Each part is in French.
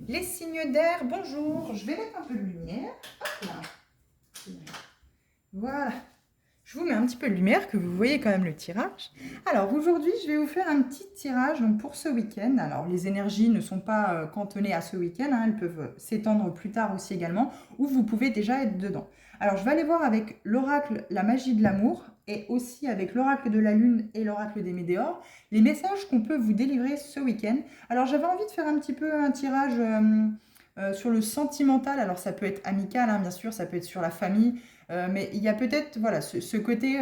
Les signes d'air, bonjour. Je vais mettre un peu de lumière. Hop là. Voilà. Je vous mets un petit peu de lumière, que vous voyez quand même le tirage. Alors aujourd'hui, je vais vous faire un petit tirage donc, pour ce week-end. Alors les énergies ne sont pas cantonnées à ce week-end, hein, elles peuvent s'étendre plus tard aussi également, ou vous pouvez déjà être dedans. Alors je vais aller voir avec l'oracle La magie de l'amour, et aussi avec l'oracle de la lune et l'oracle des météores, les messages qu'on peut vous délivrer ce week-end. Alors j'avais envie de faire un petit peu un tirage sur le sentimental. Alors ça peut être amical, hein, bien sûr, ça peut être sur la famille, mais il y a peut-être voilà, ce côté,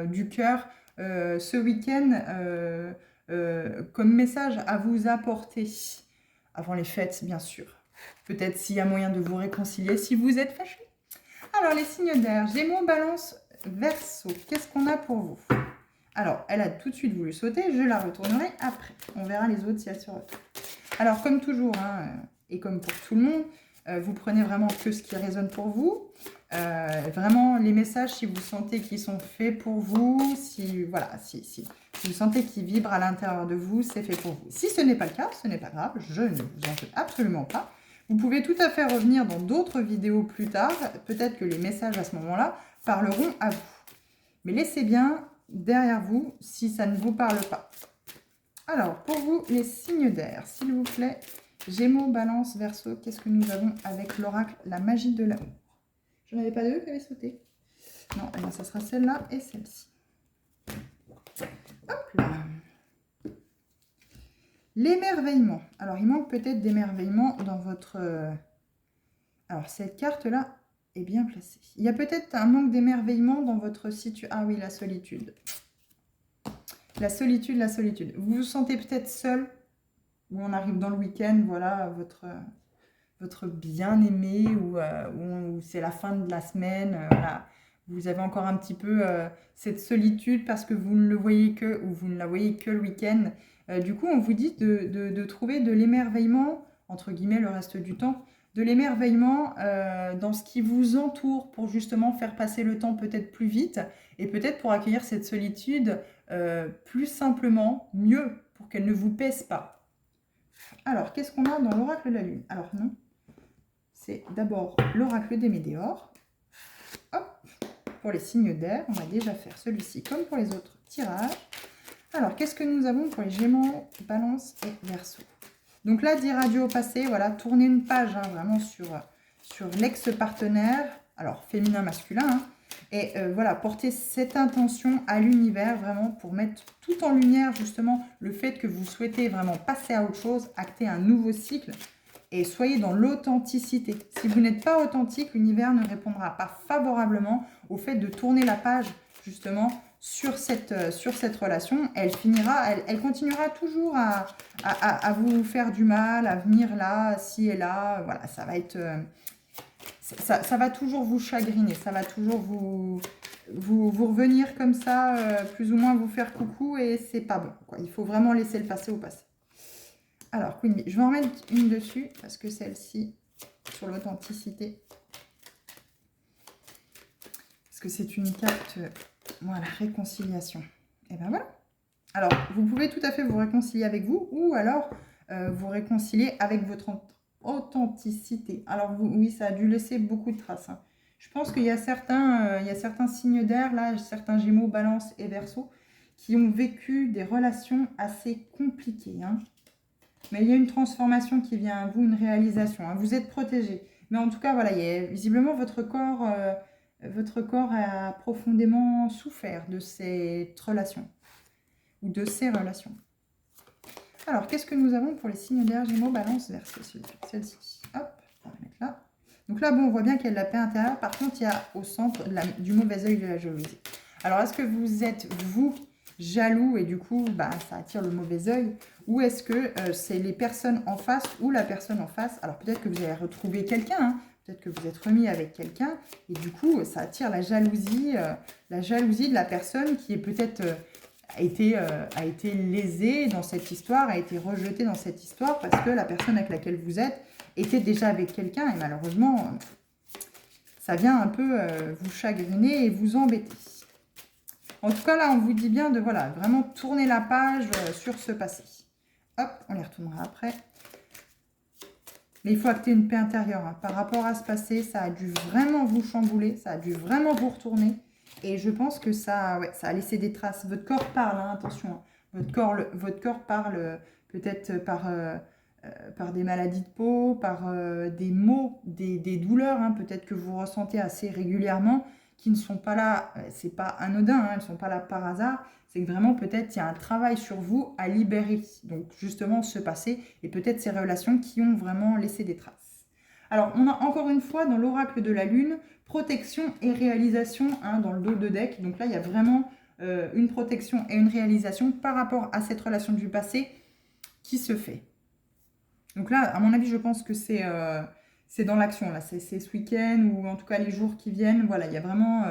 du cœur ce week-end comme message à vous apporter avant les fêtes, bien sûr. Peut-être s'il y a moyen de vous réconcilier si vous êtes fâchés. Alors, les signes d'air, Gémeaux, Balance, Verseau, qu'est-ce qu'on a pour vous? Alors, elle a tout de suite voulu sauter, je la retournerai après. On verra les autres si elle se retourne. Alors, comme toujours, hein, et comme pour tout le monde, vous prenez vraiment que ce qui résonne pour vous. Vraiment, les messages, si vous sentez qu'ils sont faits pour vous, si vous sentez qu'ils vibrent à l'intérieur de vous, c'est fait pour vous. Si ce n'est pas le cas, ce n'est pas grave, je ne vous en veux absolument pas. Vous pouvez tout à fait revenir dans d'autres vidéos plus tard. Peut-être que les messages à ce moment-là parleront à vous. Mais laissez bien derrière vous si ça ne vous parle pas. Alors, pour vous, les signes d'air, s'il vous plaît. Gémeaux, Balance, Verseau, qu'est-ce que nous avons avec l'oracle La magie de l'amour? Je n'en avais pas deux qui avaient sauté. Non, eh bien, ça sera celle-là et celle-ci. Hop là. L'émerveillement. Alors, il manque peut-être d'émerveillement dans votre... Alors, cette carte-là est bien placée. Il y a peut-être un manque d'émerveillement dans votre situation. Ah oui, la solitude. La solitude, la solitude. Vous vous sentez peut-être seul, où on arrive dans le week-end, voilà, votre bien-aimé, ou c'est la fin de la semaine, voilà. Vous avez encore un petit peu cette solitude parce que vous ne le voyez que, ou vous ne la voyez que le week-end. Du coup, on vous dit de trouver de l'émerveillement, entre guillemets, le reste du temps, de l'émerveillement dans ce qui vous entoure pour justement faire passer le temps peut-être plus vite et peut-être pour accueillir cette solitude plus simplement, mieux, pour qu'elle ne vous pèse pas. Alors, qu'est-ce qu'on a dans l'oracle de la lune? Alors non, c'est d'abord l'oracle des météores. Hop, pour les signes d'air, on va déjà faire celui-ci comme pour les autres tirages. Alors, qu'est-ce que nous avons pour les Gémeaux, Balance et Verseau? Donc là, dit radio au passé, voilà, tournez une page hein, vraiment sur l'ex-partenaire, alors féminin, masculin, hein, et voilà, porter cette intention à l'univers vraiment pour mettre tout en lumière justement le fait que vous souhaitez vraiment passer à autre chose, acter un nouveau cycle et soyez dans l'authenticité. Si vous n'êtes pas authentique, l'univers ne répondra pas favorablement au fait de tourner la page justement sur cette relation. Elle continuera toujours à vous faire du mal, à venir là, ci et là. Voilà, ça va être... ça va toujours vous chagriner, ça va toujours vous revenir comme ça, plus ou moins vous faire coucou et c'est pas bon, quoi. Il faut vraiment laisser le passé au passé. Alors, Queen Bee, je vais en mettre une dessus parce que celle-ci, sur l'authenticité, parce que c'est une carte, voilà, réconciliation. Et ben voilà. Alors, vous pouvez tout à fait vous réconcilier avec vous ou alors vous réconcilier avec votre authenticité. Alors, oui, ça a dû laisser beaucoup de traces. Hein. Je pense qu'il y a certains signes d'air, là, certains Gémeaux, Balance et Verseau, qui ont vécu des relations assez compliquées. Hein. Mais il y a une transformation qui vient à vous, une réalisation. Hein. Vous êtes protégé. Mais en tout cas, voilà, visiblement, votre corps a profondément souffert de cette relation ou de ces relations. Alors, qu'est-ce que nous avons pour les signes d'air, Gémeaux, Balance, Verseau? Celle-ci. Hop, on va la mettre là. Donc là, bon, on voit bien qu'il y a de la paix intérieure. Par contre, il y a au centre du mauvais œil de la jalousie. Alors, est-ce que vous êtes, vous, jaloux et du coup, ça attire le mauvais œil? Ou est-ce que c'est les personnes en face ou la personne en face? Alors, peut-être que vous avez retrouvé quelqu'un, hein. Peut-être que vous êtes remis avec quelqu'un et du coup, ça attire la jalousie de la personne qui est peut-être... a été lésée dans cette histoire, a été rejetée dans cette histoire parce que la personne avec laquelle vous êtes était déjà avec quelqu'un et malheureusement, ça vient un peu vous chagriner et vous embêter. En tout cas, là, on vous dit bien de voilà, vraiment tourner la page sur ce passé. Hop, on les retournera après. Mais il faut acter une paix intérieure. Hein. Par rapport à ce passé, ça a dû vraiment vous chambouler, ça a dû vraiment vous retourner. Et je pense que ça, ouais, ça a laissé des traces. Votre corps parle, hein, attention. Hein. Votre corps parle peut-être par des maladies de peau, par des maux, des douleurs, hein, peut-être que vous ressentez assez régulièrement, qui ne sont pas là, c'est pas anodin, hein, elles ne sont pas là par hasard. C'est que vraiment, peut-être, il y a un travail sur vous à libérer. Donc, justement, ce passé et peut-être ces relations qui ont vraiment laissé des traces. Alors, on a encore une fois, dans l'oracle de la Lune, protection et réalisation, hein, dans le dos de deck. Donc là, il y a vraiment une protection et une réalisation par rapport à cette relation du passé qui se fait. Donc là, à mon avis, je pense que c'est dans l'action. Là, c'est ce week-end ou en tout cas les jours qui viennent. Voilà, il y a vraiment...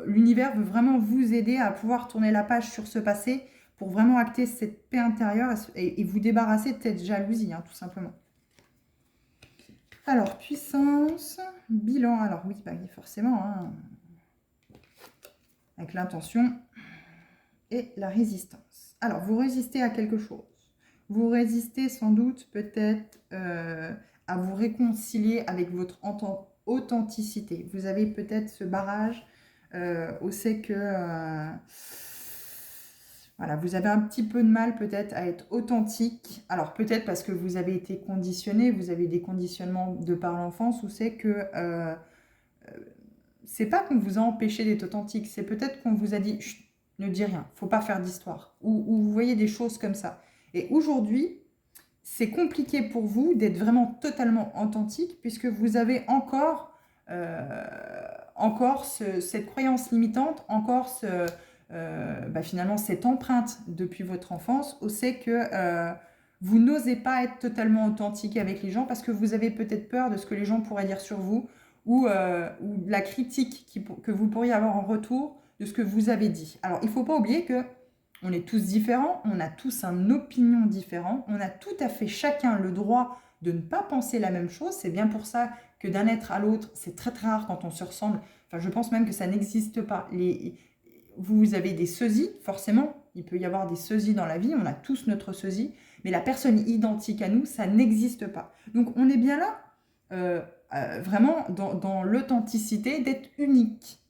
l'univers veut vraiment vous aider à pouvoir tourner la page sur ce passé pour vraiment acter cette paix intérieure et vous débarrasser de cette jalousie, hein, tout simplement. Alors, puissance, bilan. Alors oui, bah, forcément, hein, avec l'intention et la résistance. Alors, vous résistez à quelque chose. Vous résistez sans doute peut-être à vous réconcilier avec votre authenticité. Vous avez peut-être ce barrage où c'est que voilà, vous avez un petit peu de mal peut-être à être authentique. Alors peut-être parce que vous avez été conditionné, vous avez des conditionnements de par l'enfance où c'est que c'est pas qu'on vous a empêché d'être authentique, c'est peut-être qu'on vous a dit chut, ne dis rien, faut pas faire d'histoire. Ou vous voyez des choses comme ça. Et aujourd'hui, c'est compliqué pour vous d'être vraiment totalement authentique puisque vous avez encore cette croyance limitante, encore finalement cette empreinte depuis votre enfance où c'est que vous n'osez pas être totalement authentique avec les gens parce que vous avez peut-être peur de ce que les gens pourraient dire sur vous ou de la critique que vous pourriez avoir en retour de ce que vous avez dit. Alors, il ne faut pas oublier que on est tous différents, on a tous une opinion différente, on a tout à fait chacun le droit de ne pas penser la même chose. C'est bien pour ça que d'un être à l'autre, c'est très très rare quand on se ressemble. Enfin, je pense même que ça n'existe pas. Vous avez des sosies, forcément, il peut y avoir des sosies dans la vie, on a tous notre sosie, mais la personne identique à nous, ça n'existe pas. Donc, on est bien là, vraiment dans l'authenticité d'être unique.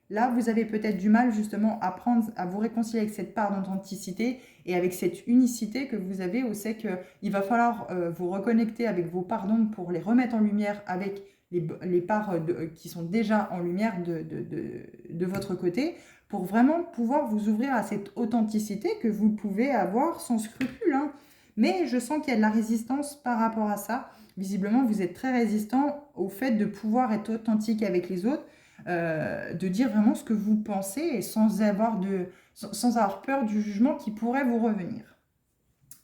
Là, vous avez peut-être du mal justement à vous réconcilier avec cette part d'authenticité et avec cette unicité que vous avez. C'est qu'il va falloir vous reconnecter avec vos parts d'ombre pour les remettre en lumière avec les parts qui sont déjà en lumière de votre côté pour vraiment pouvoir vous ouvrir à cette authenticité que vous pouvez avoir sans scrupule. Hein. Mais je sens qu'il y a de la résistance par rapport à ça. Visiblement, vous êtes très résistant au fait de pouvoir être authentique avec les autres. De dire vraiment ce que vous pensez et sans avoir peur du jugement qui pourrait vous revenir.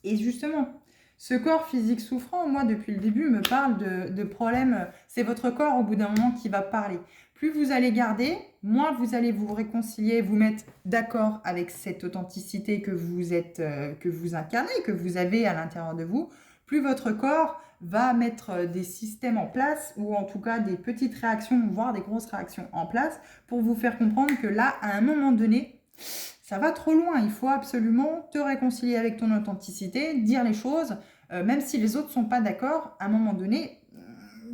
Et justement, ce corps physique souffrant, moi, depuis le début, me parle de problèmes. C'est votre corps, au bout d'un moment, qui va parler. Plus vous allez garder, moins vous allez vous réconcilier, vous mettre d'accord avec cette authenticité que vous incarnez, que vous avez à l'intérieur de vous, plus votre corps va mettre des systèmes en place ou en tout cas des petites réactions, voire des grosses réactions en place pour vous faire comprendre que là, à un moment donné, ça va trop loin. Il faut absolument te réconcilier avec ton authenticité, dire les choses, même si les autres ne sont pas d'accord, à un moment donné,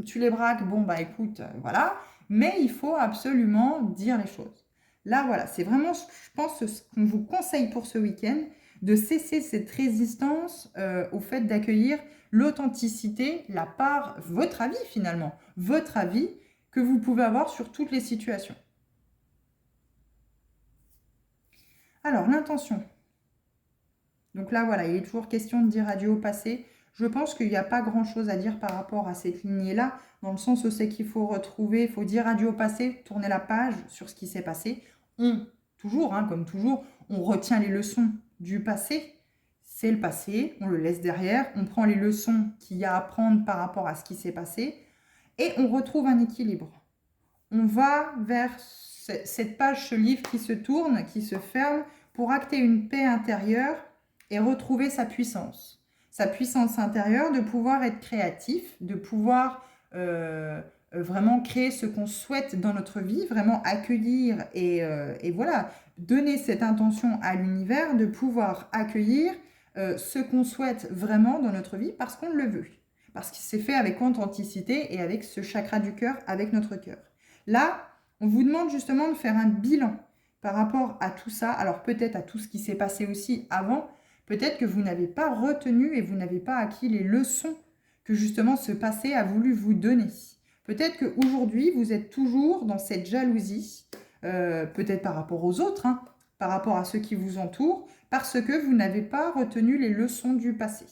tu les braques, bon bah écoute, voilà, mais il faut absolument dire les choses. Là, voilà, c'est vraiment, je pense, ce qu'on vous conseille pour ce week-end, de cesser cette résistance au fait d'accueillir l'authenticité, la part, votre avis finalement, votre avis que vous pouvez avoir sur toutes les situations. Alors, l'intention. Donc là, voilà, il est toujours question de dire adieu au passé. Je pense qu'il n'y a pas grand-chose à dire par rapport à cette lignée-là, dans le sens où c'est qu'il faut retrouver, il faut dire adieu au passé, tourner la page sur ce qui s'est passé. Toujours, hein, comme toujours, on retient les leçons du passé. C'est le passé, on le laisse derrière, on prend les leçons qu'il y a à prendre par rapport à ce qui s'est passé et on retrouve un équilibre. On va vers cette page, ce livre qui se tourne, qui se ferme pour acter une paix intérieure et retrouver sa puissance. Sa puissance intérieure de pouvoir être créatif, de pouvoir vraiment créer ce qu'on souhaite dans notre vie, vraiment accueillir et voilà, donner cette intention à l'univers de pouvoir accueillir ce qu'on souhaite vraiment dans notre vie parce qu'on le veut. parce qu'il s'est fait avec authenticité et avec ce chakra du cœur, avec notre cœur. Là, on vous demande justement de faire un bilan par rapport à tout ça. Alors peut-être à tout ce qui s'est passé aussi avant, peut-être que vous n'avez pas retenu et vous n'avez pas acquis les leçons que justement ce passé a voulu vous donner. Peut-être qu'aujourd'hui, vous êtes toujours dans cette jalousie, peut-être par rapport aux autres, hein, par rapport à ceux qui vous entourent, parce que vous n'avez pas retenu les leçons du passé.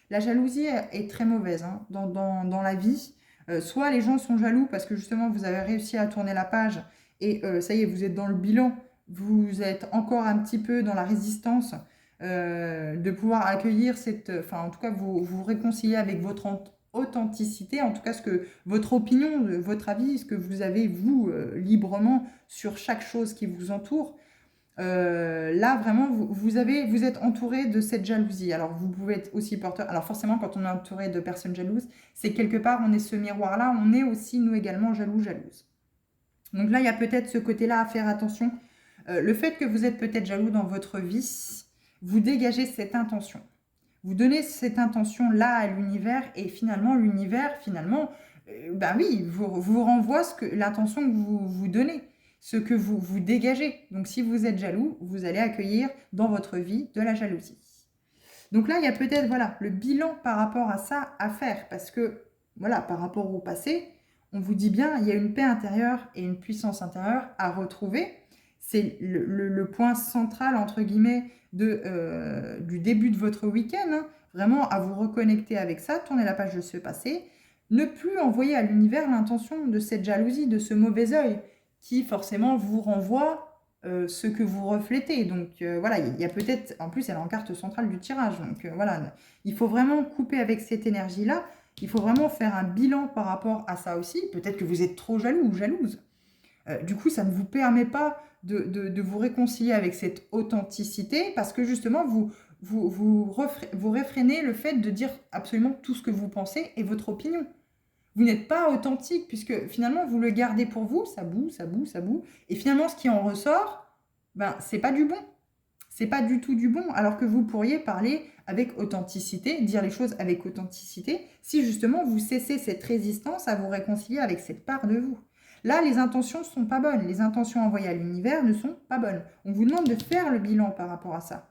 La jalousie est très mauvaise hein, dans la vie. Soit les gens sont jaloux parce que justement vous avez réussi à tourner la page et ça y est, vous êtes dans le bilan, vous êtes encore un petit peu dans la résistance de pouvoir accueillir cette... Enfin, en tout cas, vous réconcilier avec votre authenticité, en tout cas, ce que votre opinion, votre avis, ce que vous avez, vous, librement, sur chaque chose qui vous entoure. Là, vraiment, vous êtes entouré de cette jalousie. Alors, vous pouvez être aussi porteur... Alors, forcément, quand on est entouré de personnes jalouses, c'est quelque part, on est ce miroir-là, on est aussi, nous également, jalouses. Donc là, il y a peut-être ce côté-là à faire attention. Le fait que vous êtes peut-être jaloux dans votre vie, vous dégagez cette intention. Vous donnez cette intention-là à l'univers et finalement, l'univers, ben oui, vous renvoie l'intention que vous donnez, ce que vous dégagez. Donc, si vous êtes jaloux, vous allez accueillir dans votre vie de la jalousie. Donc là, il y a peut-être voilà, le bilan par rapport à ça à faire parce que, voilà, par rapport au passé, on vous dit bien, il y a une paix intérieure et une puissance intérieure à retrouver. C'est le point central, entre guillemets, du début de votre week-end. Hein. Vraiment, à vous reconnecter avec ça, tourner la page de ce passé. Ne plus envoyer à l'univers l'intention de cette jalousie, de ce mauvais œil, qui forcément vous renvoie ce que vous reflétez. Donc voilà, il y a peut-être, en plus elle est en carte centrale du tirage, donc voilà, il faut vraiment couper avec cette énergie-là. Il faut vraiment faire un bilan par rapport à ça aussi. Peut-être que vous êtes trop jaloux ou jalouse. Du coup, ça ne vous permet pas de vous réconcilier avec cette authenticité parce que justement, vous réfrénez le fait de dire absolument tout ce que vous pensez et votre opinion. Vous n'êtes pas authentique puisque finalement, vous le gardez pour vous, ça boue, ça boue, ça boue. Et finalement, ce qui en ressort, ben, c'est pas du bon. C'est pas du tout du bon, alors que vous pourriez parler avec authenticité, dire les choses avec authenticité, si justement vous cessez cette résistance à vous réconcilier avec cette part de vous. Là, les intentions ne sont pas bonnes. Les intentions envoyées à l'univers ne sont pas bonnes. On vous demande de faire le bilan par rapport à ça.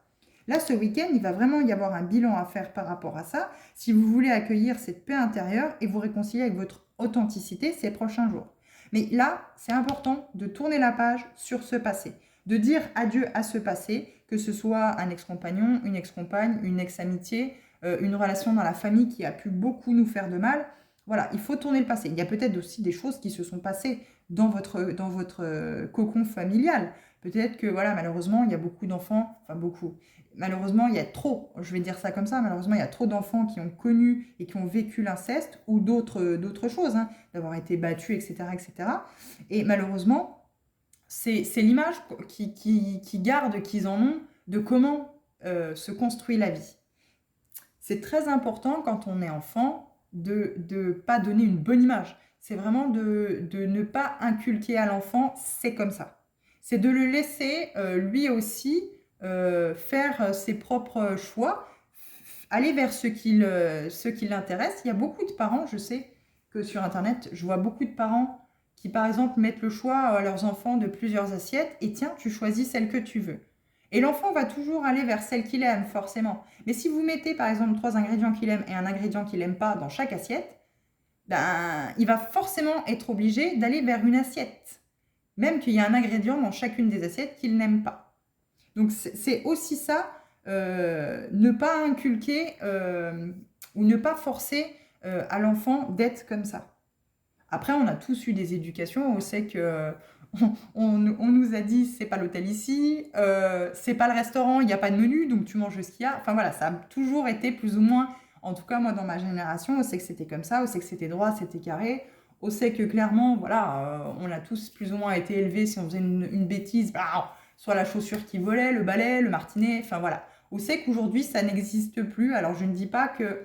Là, ce week-end, il va vraiment y avoir un bilan à faire par rapport à ça, si vous voulez accueillir cette paix intérieure et vous réconcilier avec votre authenticité ces prochains jours. Mais là, c'est important de tourner la page sur ce passé, de dire adieu à ce passé, que ce soit un ex-compagnon, une ex-compagne, une ex-amitié, une relation dans la famille qui a pu beaucoup nous faire de mal. Voilà, il faut tourner le passé. Il y a peut-être aussi des choses qui se sont passées dans votre cocon familial. Peut-être que, voilà, malheureusement, il y a beaucoup d'enfants, enfin beaucoup, malheureusement, il y a trop, je vais dire ça comme ça, malheureusement, il y a trop d'enfants qui ont connu et qui ont vécu l'inceste ou d'autres choses, hein, d'avoir été battus, etc., etc. Et malheureusement, c'est l'image qui gardent, qu'ils en ont, de comment se construit la vie. C'est très important quand on est enfant de ne pas donner une bonne image. C'est vraiment de ne pas inculquer à l'enfant, c'est comme ça. C'est de le laisser lui aussi faire ses propres choix, aller vers ce qui l'intéresse. Il y a beaucoup de parents, je sais que sur Internet, je vois beaucoup de parents qui, par exemple, mettent le choix à leurs enfants de plusieurs assiettes et tiens, tu choisis celle que tu veux. Et l'enfant va toujours aller vers celle qu'il aime, forcément. Mais si vous mettez, par exemple, 3 ingrédients qu'il aime et un ingrédient qu'il n'aime pas dans chaque assiette, ben, il va forcément être obligé d'aller vers une assiette. Même qu'il y a un ingrédient dans chacune des assiettes qu'il n'aime pas. Donc, c'est aussi ça, ne pas inculquer ou ne pas forcer à l'enfant d'être comme ça. Après, on a tous eu des éducations, on sait que on nous a dit c'est pas l'hôtel ici, c'est pas le restaurant, il n'y a pas de menu, donc tu manges ce qu'il y a. Enfin voilà, ça a toujours été plus ou moins, en tout cas moi dans ma génération, on sait que c'était comme ça, on sait que c'était droit, c'était carré, on sait que clairement, voilà, on a tous plus ou moins été élevés, si on faisait une bêtise, bah, soit la chaussure qui volait, le balai, le martinet, enfin voilà. On sait qu'aujourd'hui ça n'existe plus, alors je ne dis pas que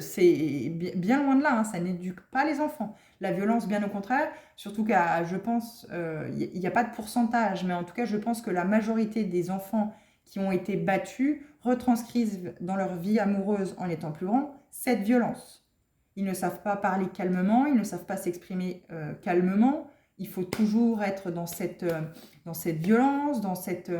c'est bien loin de là, hein, ça n'éduque pas les enfants. La violence, bien au contraire, surtout qu'à, je pense, il n'y a pas de pourcentage, mais en tout cas, je pense que la majorité des enfants qui ont été battus retranscrivent dans leur vie amoureuse en étant plus grands cette violence. Ils ne savent pas parler calmement, ils ne savent pas s'exprimer calmement. Il faut toujours être dans cette violence, dans cet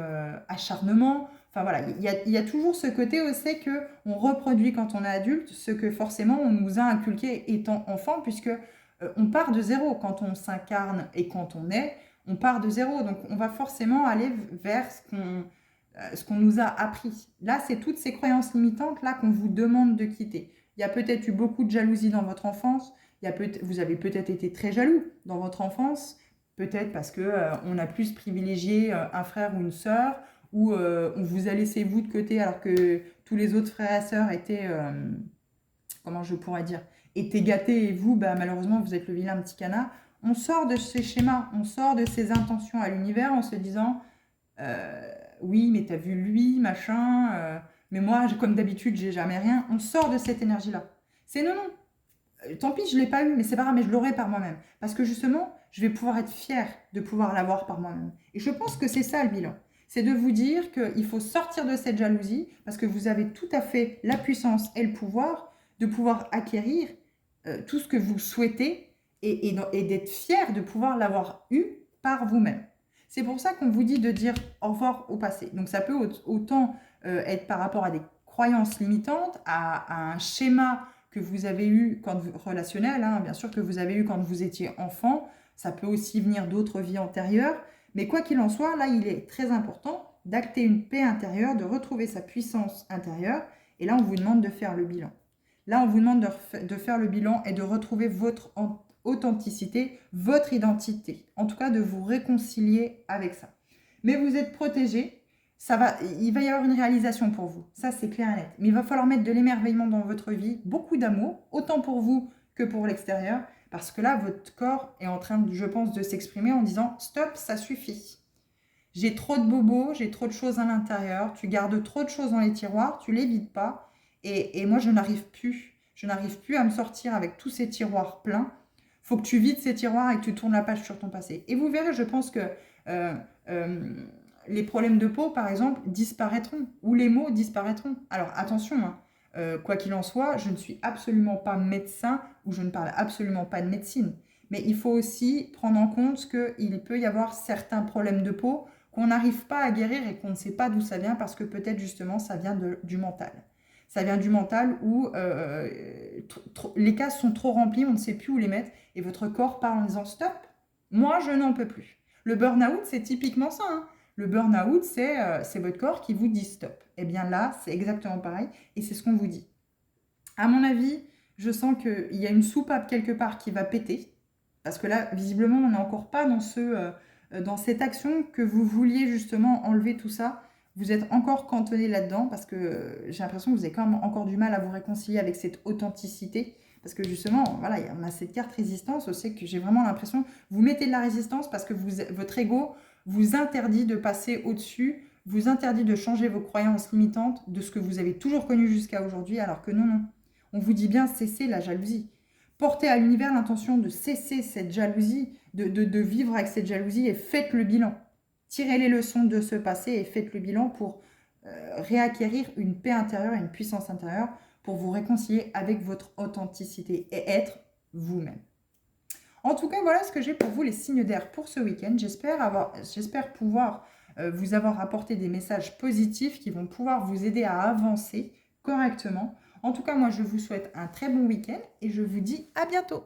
acharnement. Enfin voilà, il y a toujours ce côté aussi qu'on reproduit quand on est adulte, ce que forcément on nous a inculqué étant enfant, puisque on part de zéro quand on s'incarne et quand on est, on part de zéro. Donc on va forcément aller vers ce qu'on nous a appris. Là, c'est toutes ces croyances limitantes là qu'on vous demande de quitter. Il y a peut-être eu beaucoup de jalousie dans votre enfance. Vous avez peut-être été très jaloux dans votre enfance. Peut-être parce que on a plus privilégié un frère ou une sœur, ou on vous a laissé vous de côté alors que tous les autres frères et sœurs étaient, comment je pourrais dire, étaient gâtés et vous, bah, malheureusement, vous êtes le vilain petit canard. On sort de ces schémas, on sort de ces intentions à l'univers en se disant oui, mais t'as vu lui, machin, mais moi, comme d'habitude, j'ai jamais rien. On sort de cette énergie-là. C'est non, non. Tant pis, je ne l'ai pas eu, mais c'est pas grave, mais je l'aurai par moi-même. Parce que justement, je vais pouvoir être fière de pouvoir l'avoir par moi-même. Et je pense que c'est ça le bilan. C'est de vous dire qu'il faut sortir de cette jalousie, parce que vous avez tout à fait la puissance et le pouvoir de pouvoir acquérir tout ce que vous souhaitez et d'être fier de pouvoir l'avoir eu par vous-même. C'est pour ça qu'on vous dit de dire au revoir au passé. Donc ça peut autant être par rapport à des croyances limitantes, à un schéma que vous avez eu quand vous, relationnel, hein, bien sûr que vous avez eu quand vous étiez enfant. Ça peut aussi venir d'autres vies antérieures. Mais quoi qu'il en soit, là, il est très important d'acter une paix intérieure, de retrouver sa puissance intérieure. Et là, on vous demande de faire le bilan. Là, on vous demande de faire le bilan et de retrouver votre authenticité, votre identité. En tout cas, de vous réconcilier avec ça. Mais vous êtes protégé. Il va y avoir une réalisation pour vous. Ça, c'est clair et net. Mais il va falloir mettre de l'émerveillement dans votre vie, beaucoup d'amour, autant pour vous que pour l'extérieur. Parce que là, votre corps est en train, je pense, de s'exprimer en disant « Stop, ça suffit. J'ai trop de bobos, j'ai trop de choses à l'intérieur. Tu gardes trop de choses dans les tiroirs, tu les vides pas. Et moi, je n'arrive plus. Je n'arrive plus à me sortir avec tous ces tiroirs pleins. Faut que tu vides ces tiroirs et que tu tournes la page sur ton passé. » Et vous verrez, je pense que les problèmes de peau, par exemple, disparaîtront. Ou les maux disparaîtront. Alors, attention, hein, quoi qu'il en soit, je ne suis absolument pas médecin ou je ne parle absolument pas de médecine. Mais il faut aussi prendre en compte qu'il peut y avoir certains problèmes de peau qu'on n'arrive pas à guérir et qu'on ne sait pas d'où ça vient parce que peut-être justement ça vient du mental. Ça vient du mental où les cases sont trop remplies, on ne sait plus où les mettre et votre corps parle en disant stop, moi je n'en peux plus. Le burn-out, c'est typiquement ça. Hein. Le burn-out, c'est votre corps qui vous dit stop. Et bien là, c'est exactement pareil et c'est ce qu'on vous dit. À mon avis, je sens qu'il y a une soupape quelque part qui va péter parce que là, visiblement, on n'est encore pas dans cette action que vous vouliez justement enlever tout ça. Vous êtes encore cantonné là-dedans parce que j'ai l'impression que vous avez quand même encore du mal à vous réconcilier avec cette authenticité. Parce que justement, voilà, on a cette carte résistance aussi que j'ai vraiment l'impression, vous mettez de la résistance parce que votre ego vous interdit de passer au-dessus, vous interdit de changer vos croyances limitantes de ce que vous avez toujours connu jusqu'à aujourd'hui, alors que non, non. On vous dit bien cessez la jalousie. Portez à l'univers l'intention de cesser cette jalousie, de vivre avec cette jalousie et faites le bilan. Tirez les leçons de ce passé et faites le bilan pour réacquérir une paix intérieure et une puissance intérieure pour vous réconcilier avec votre authenticité et être vous-même. En tout cas, voilà ce que j'ai pour vous, les signes d'air pour ce week-end. J'espère pouvoir vous avoir apporté des messages positifs qui vont pouvoir vous aider à avancer correctement. En tout cas, moi, je vous souhaite un très bon week-end et je vous dis à bientôt.